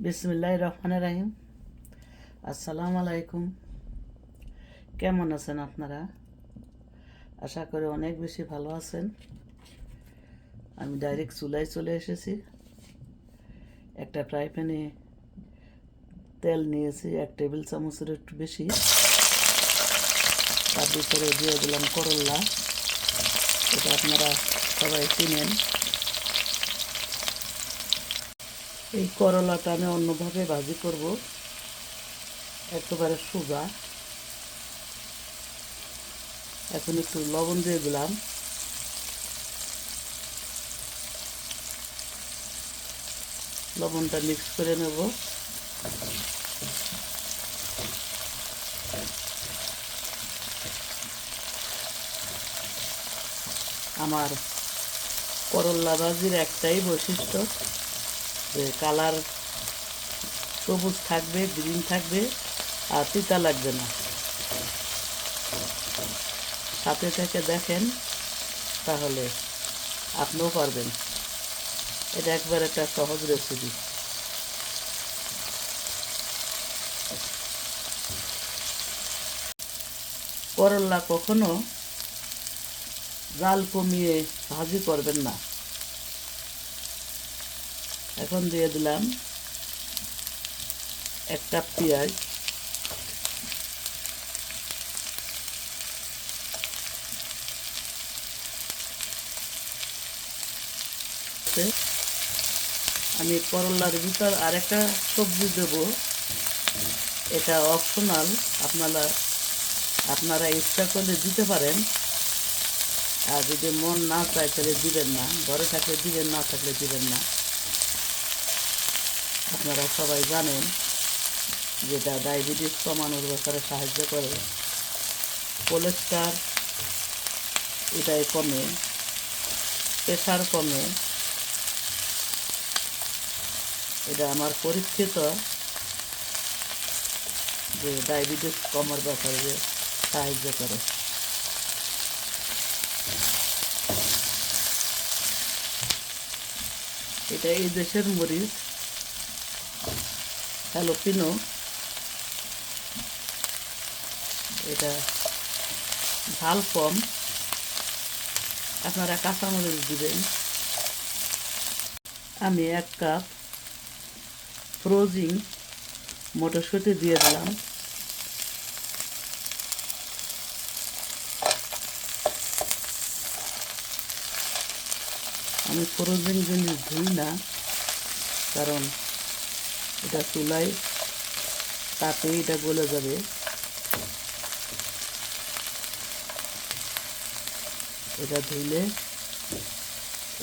বিসমিল্লাহির রহমানির রহিম। আসসালামু আলাইকুম। কেমন আছেন আপনারা? আশা করি অনেক বেশি ভালো আছেন। আমি ডাইরেক্ট চুলায় চলে এসেছি। একটা ফ্রাই প্যানে তেল নিয়েছি 1 টেবিল চামচের একটু বেশি। তার ভিতরে দিয়ে দিলাম করল্লা। এটা আপনারা সবাই চিনেন। এই করলাটা আমি অন্যভাবে ভাজি করব, একেবারে সোজা। এখন একটু লবণ দিয়ে দিলাম। লবণটা মিক্স করে নেব। আমার করল্লা ভাজির একটাই বৈশিষ্ট্য, যে কালার সবুজ থাকবে, গ্রিন থাকবে, আর তিতা লাগবে না। সাথে থেকে দেখেন, তাহলে আপনিও পারবেন। এটা একবার একটা সহজ রেসিপি। করল্লা কখনো জাল কমিয়ে ভাজি করবেন না। এখন দিয়ে দিলাম একটা পেঁয়াজ, আমি করল্লার ভিতর আরেকটা সবজি দেব। এটা অপশনাল, আপনারা ইচ্ছা করলে দিতে পারেন, আর যদি মন না চায় তাহলে দিবেন না। ঘরে থাকলে দিবেন, না থাকলে দিবেন না। আপনারা সবাই জানেন যেটা ডায়াবেটিস কমানোর ব্যাপারে সাহায্য করে, কোলেস্ট্রল এটাই কমে, প্রেশার কমে। এটা আমার পরীক্ষিত যে ডায়াবেটিস কমার ব্যাপারে সাহায্য করে। এটা এই দেশের মরিচ, হ্যালোপিনো। এটা ঝাল কম, আপনারা কাঁচামরিচ দিবেন। আমি 1 কাপ ফ্রোজিং মটরশুঁটি দিয়ে দিলাম। আমি ফ্রোজিং জিনিস ধুই না, কারণ এটা চুলায় তাতে এটা গলে যাবে। এটা ধুইলে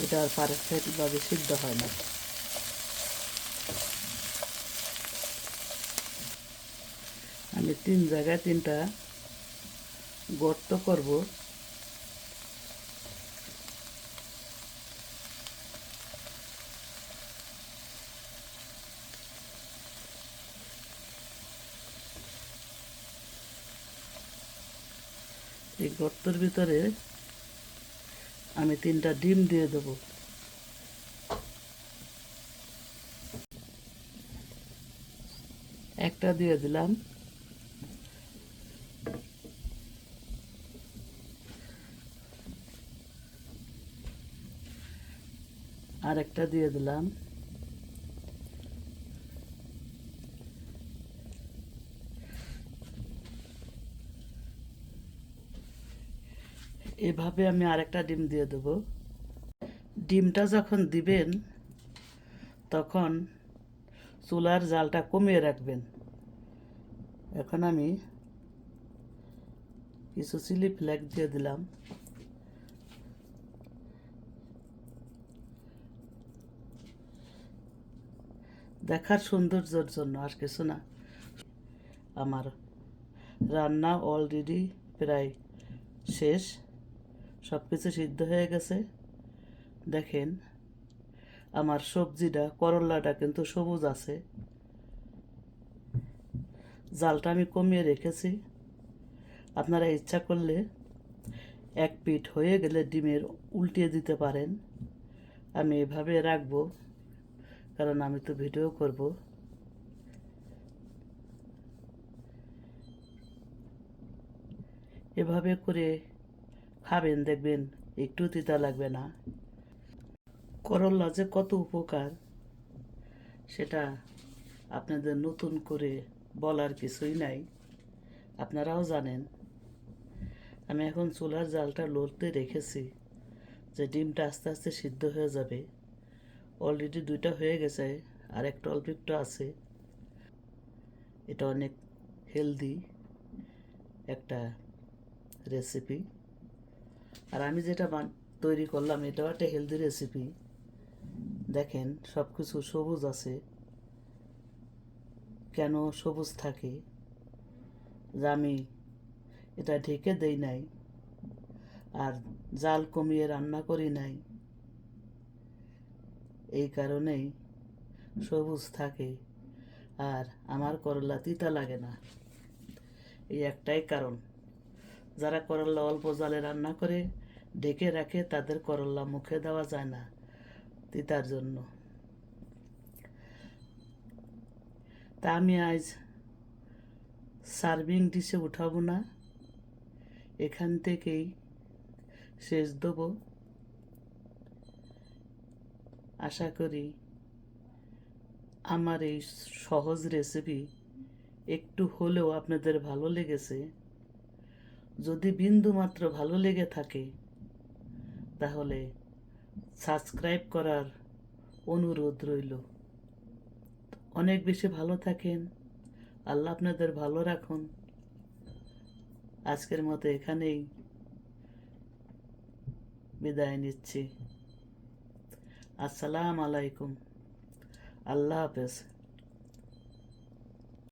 এটা আর পারফেক্টভাবে সিদ্ধ হয় না। আমি 3 জায়গায় 3টা গর্ত করব। এই গর্তের ভিতরে আমি 3টা ডিম দিয়ে দেব। একটা দিয়ে দিলাম, আর একটা দিয়ে দিলাম। এভাবে আমি আরেকটা ডিম দিয়ে দেব। ডিমটা যখন দিবেন তখন চুলার জালটা কমিয়ে রাখবেন। এখন আমি কিছু চিলি ফ্লেক্স দিয়ে দিলাম। দেখার সৌন্দর্যের জন্য, আর কিছু না। আমার রান্না অলরেডি প্রায় শেষ, সব কিছু সিদ্ধ হয়ে গেছে। দেখেন, আমার সবজিটা, করল্লাটা কিন্তু সবুজ আছে। জালটা আমি কমিয়ে রেখেছি। আপনারা ইচ্ছা করলে 1 পিঠ হয়ে গেলে ডিমের উল্টিয়ে দিতে পারেন। আমি এভাবে রাখবো, কারণ আমি তো ভিডিও করব। এভাবে করে খাবেন, দেখবেন একটু তিতা লাগবে না। করল্লা যে কত উপকার সেটা আপনাদের নতুন করে বলার কিছুই নাই, আপনারাও জানেন। আমি এখন চুলার জালটা লড়তে রেখেছি যে ডিমটা আস্তে আস্তে সিদ্ধ হয়ে যাবে। অলরেডি 2টা হয়ে গেছে, আর একটা অল্প একটু আছে। এটা অনেক হেলদি একটা রেসিপি, আর আমি যেটা তৈরি করলাম এটাও একটা হেলদি রেসিপি। দেখেন সব কিছু সবুজ আছে। কেন সবুজ থাকে? যে আমি এটা ঢেকে দেই নাই, আর জাল কমিয়ে রান্না করি নাই, এই কারণেই সবুজ থাকে। আর আমার করলা তিতা লাগে না, এই একটাই কারণ। যারা করলা অল্প জালে রান্না করে ঢেকে রাখে তাদের করলা মুখে দেওয়া যায় না তিতার জন্য। তা আমি আজ সার্ভিং ডিশে উঠাবো না, এখান থেকেই শেষ দেবো। আশা করি আমার এই সহজ রেসিপি একটু হলেও আপনাদের ভালো লেগেছে। যদি বিন্দু মাত্র ভালো লেগে থাকে তাহলে সাবস্ক্রাইব করার অনুরোধ রইল। অনেক বেশি ভালো থাকেন, আল্লাহ আপনাদের ভালো রাখুন। আজকের মতো এখানেই বিদায় নিচ্ছি। আসসালামু আলাইকুম, আল্লাহ হাফেজ।